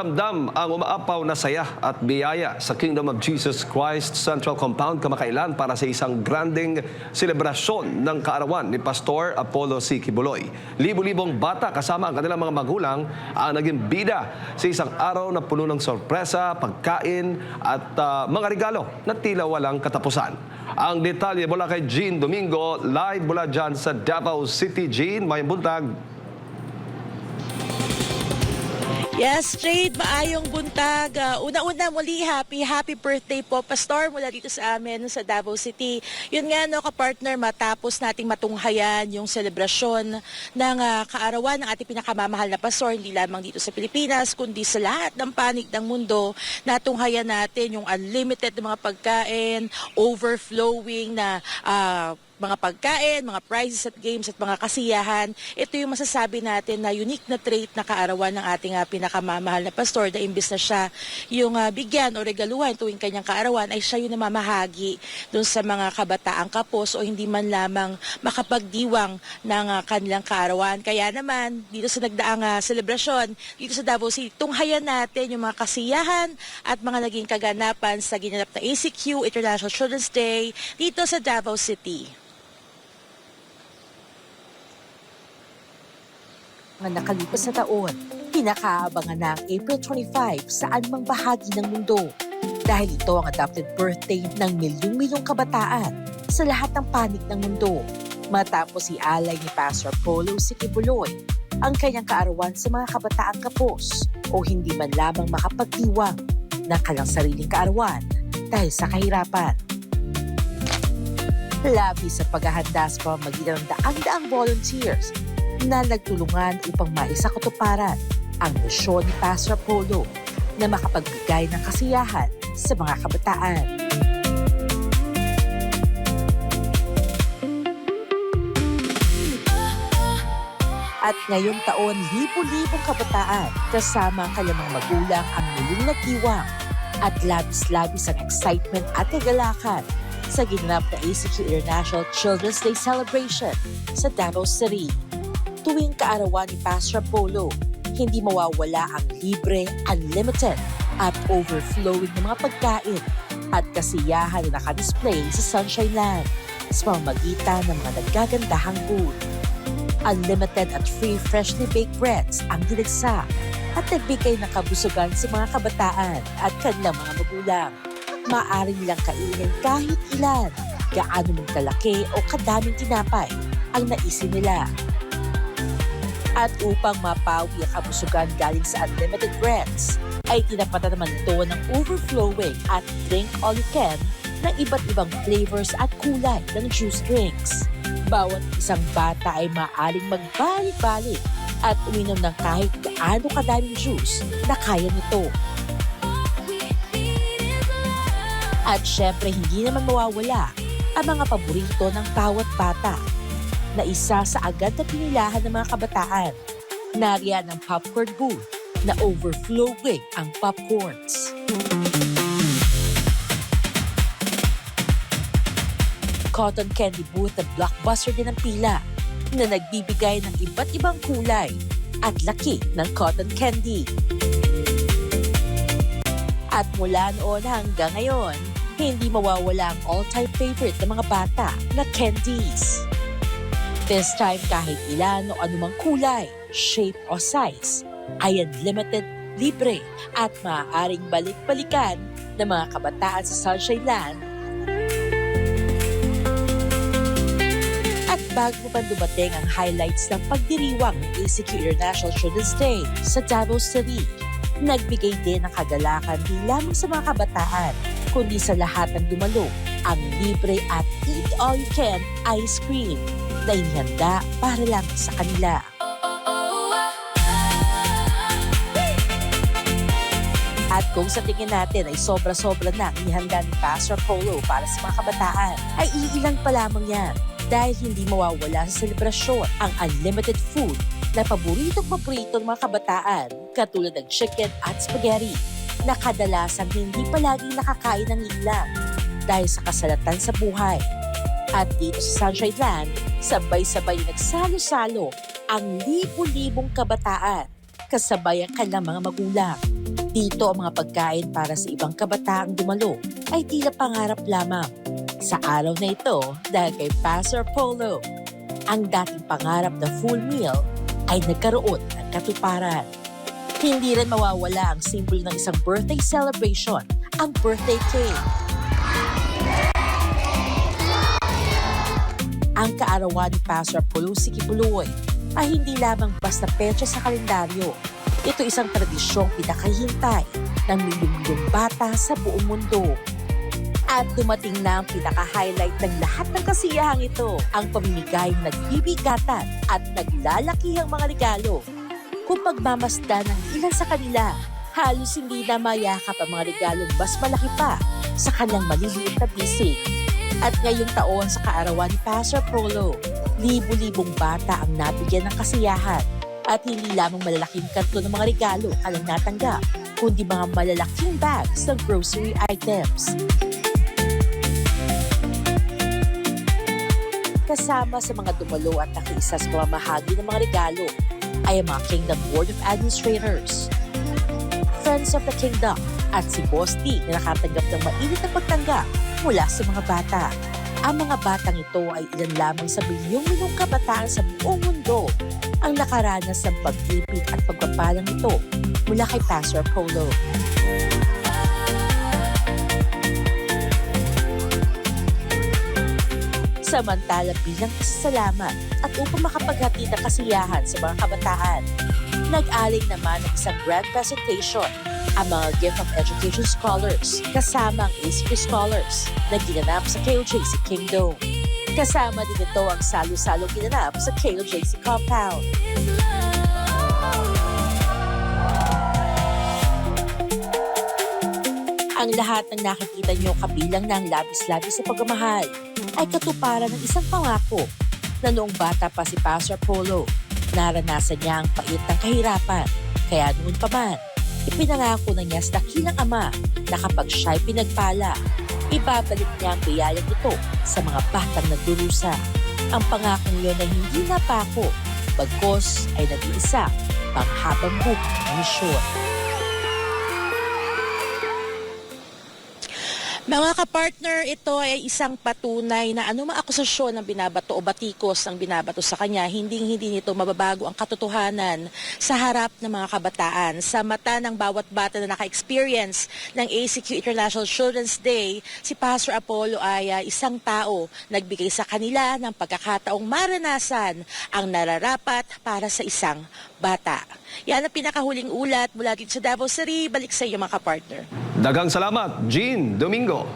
Ramdam ang umaapaw na saya at biyaya sa Kingdom of Jesus Christ Central Compound kamakailan para sa isang granding selebrasyon ng kaarawan ni Pastor Apollo C. Kibuloy. Libo-libong bata kasama ang kanilang mga magulang ang naging bida sa isang araw na puno ng sorpresa, pagkain at mga regalo na tila walang katapusan. Ang detalye mula kay Jean Domingo, live mula dyan sa Davao City. Jean, may buntag. Yes, straight, maayong buntag. Una-una muli, happy birthday po, Pastor, mula dito sa amin sa Davao City. Yun nga, no, kapartner, matapos nating matunghayan yung selebrasyon ng kaarawan ng ating pinakamamahal na Pastor, hindi lamang dito sa Pilipinas, kundi sa lahat ng panig ng mundo, natunghayan natin yung unlimited na mga pagkain, overflowing na mga pagkain, mga prizes at games at mga kasiyahan. Ito yung masasabi natin na unique na trait na kaarawan ng ating pinakamamahal na pastor na imbis na siya yung bigyan o regaluhan tuwing kanyang kaarawan ay siya yung namamahagi dun sa mga kabataang kapos o hindi man lamang makapagdiwang ng kanilang kaarawan. Kaya naman, dito sa nagdaang selebrasyon, dito sa Davao City, tunghayan natin yung mga kasiyahan at mga naging kaganapan sa ginanap na ACQ International Children's Day dito sa Davao City. Mga nakalipas na taon, pinakaabangan na ang April 25 sa anumang bahagi ng mundo dahil ito ang adopted birthday ng milyong-milyong kabataan sa lahat ng panig ng mundo. Matapos i-alay ni Pastor Apollo C. Kibuloy ang kanyang kaarawan sa mga kabataang kapos o hindi man lamang makapagdiwang ng kanyang sariling kaarawan dahil sa kahirapan. Labi sa paghahanda sa pamamagitan ng daang-daang volunteers na nagtulungan upang maisakatuparan ang misyon ni Pastor Apollo na makapagbigay ng kasiyahan sa mga kabataan. At ngayong taon, libo-libong kabataan kasama ang kanilang mga magulang ang muling nagdiwang at labis-labis ang excitement at kagalakan sa ginanap na ACQ International Children's Day Celebration sa Davao City. Tuwing kaarawan ni Pastor Apollo, hindi mawawala ang libre, unlimited at overflowing ng mga pagkain at kasiyahan na nakadisplay sa Sunshine Land sa pamamagitan ng mga naggagandahang food. Unlimited at free freshly baked breads ang dinagsa at nagbigay ng kabusugan sa mga kabataan at kanilang mga magulang. Maaari nilang kainin kahit ilan, gaano mong kalaki o kadaming tinapay ang naisin nila. At upang mapawi ang kabusugan galing sa unlimited breads, ay tinapatan naman ito ng overflowing at drink all you can ng iba't ibang flavors at kulay ng juice drinks. Bawat isang bata ay maaaring magbalik-balik at uminom ng kahit gaano kadaming juice na kaya nito. At syempre hindi naman mawawala ang mga paborito ng bawat bata na isa sa agad na pinilahan ng mga kabataan. Nariyan ang popcorn booth na overflowing ang popcorns. Cotton candy booth na blockbuster din ang pila na nagbibigay ng iba't ibang kulay at laki ng cotton candy. At mula noon hanggang ngayon, hindi mawawala ang all-time favorite ng mga bata na candies. This time, kahit ilan o anumang kulay, shape o size, ay unlimited, libre at maaaring balik-balikan ng mga kabataan sa Sunshine Land. At bago pa dumating ang highlights ng pagdiriwang ng ACQ International Children's Day sa Davao City, nagbigay din ng kagalakan di lamang sa mga kabataan, kundi sa lahat ng dumalo ang libre at eat-all-you-can ice cream na inihanda para lang sa kanila. At kung sa tingin natin ay sobra-sobra na inihanda ni Pastor Apollo para sa mga kabataan, ay iilan pa lamang yan dahil hindi mawawala sa selebrasyon ang unlimited food na paborito ng mga kabataan katulad ng chicken at spaghetti na kadalasang hindi palaging nakakain ng ilang dahil sa kasalatan sa buhay. At dito sa Sunshine Land, sabay-sabay nagsalo-salo ang libo-libong kabataan kasabay ang kanilang mga magulang. Dito ang mga pagkain para sa ibang kabataang dumalo ay tila pangarap lamang. Sa araw na ito, dahil kay Pastor Polo, ang dating pangarap na full meal ay nagkaroon ng katuparan. Hindi rin mawawala ang simbolo ng isang birthday celebration, ang birthday cake. Ang kaarawan ni Pastor Apollo Kibuloy ay hindi lamang basta petsa sa kalendaryo. Ito isang tradisyong pinakahintay ng milyong-milyong bata sa buong mundo. At dumating na ang pinaka-highlight ng lahat ng kasiyahang ito, ang pamimigay ng nagbibigatan at naglalakihang mga regalo. Kung pagmamasdan ng ilan sa kanila, halos hindi na mayakap ang mga regalong mas malaki pa sa kanyang maliliit na bisig. At ngayong taon sa kaarawan ni Pastor Polo, libu-libong bata ang nabigyan ng kasiyahan. At hindi lamang malalaking kanto ng mga regalo ang natanggap, kundi mga malalaking bags ng grocery items. Kasama sa mga dumalo at nakiisa sa pamamahagi ng mga regalo ay ang mga Kingdom Board of Administrators, Friends of the Kingdom at si Boss D na nakatanggap ng mainit na pagtanggap mula sa mga bata. Ang mga batang ito ay ilan lamang sa milyong-milyong kabataan sa buong mundo ang nakaranas ng pag-ibig at pagpapalang ito mula kay Pastor Polo. Samantala bilang pasasalamat at upang makapaghatid ng kasiyahan sa mga kabataan, nag-aling naman ng isang grand presentation ang mga Gift of Education Scholars kasama ang ACQ Scholars na ginanap sa KOJC Kingdom. Kasama din ito ang salo-salong ginanap sa KOJC Compound. Ang lahat ng nakikita niyo kabilang ng labis-labis sa pagmamahal ay katuparan ng isang pangako na noong bata pa si Pastor Polo, naranasan niya ang pait ng kahirapan. Kaya noon pa man, ipinangako na niya sa dakilang ama na kapag siya'y pinagpala, ibabalik niya ang biyayang ito sa mga batang nagdurusa. Ang pangakong yun ay hindi napako, bagkos ay nag-iisa panghabang buhay na misyon. Mga kapartner, ito ay isang patunay na anumang akusasyon ng binabato o batikos ng binabato sa kanya, hindi nito mababago ang katotohanan sa harap ng mga kabataan. Sa mata ng bawat bata na naka-experience ng ACQ International Children's Day, si Pastor Apollo ay isang tao nagbigay sa kanila ng pagkakataong maranasan ang nararapat para sa isang bata. Yan ang pinakahuling ulat mula dito sa Davao City. Balik sa iyo mga kapartner. Dagang salamat, Jean Domingo.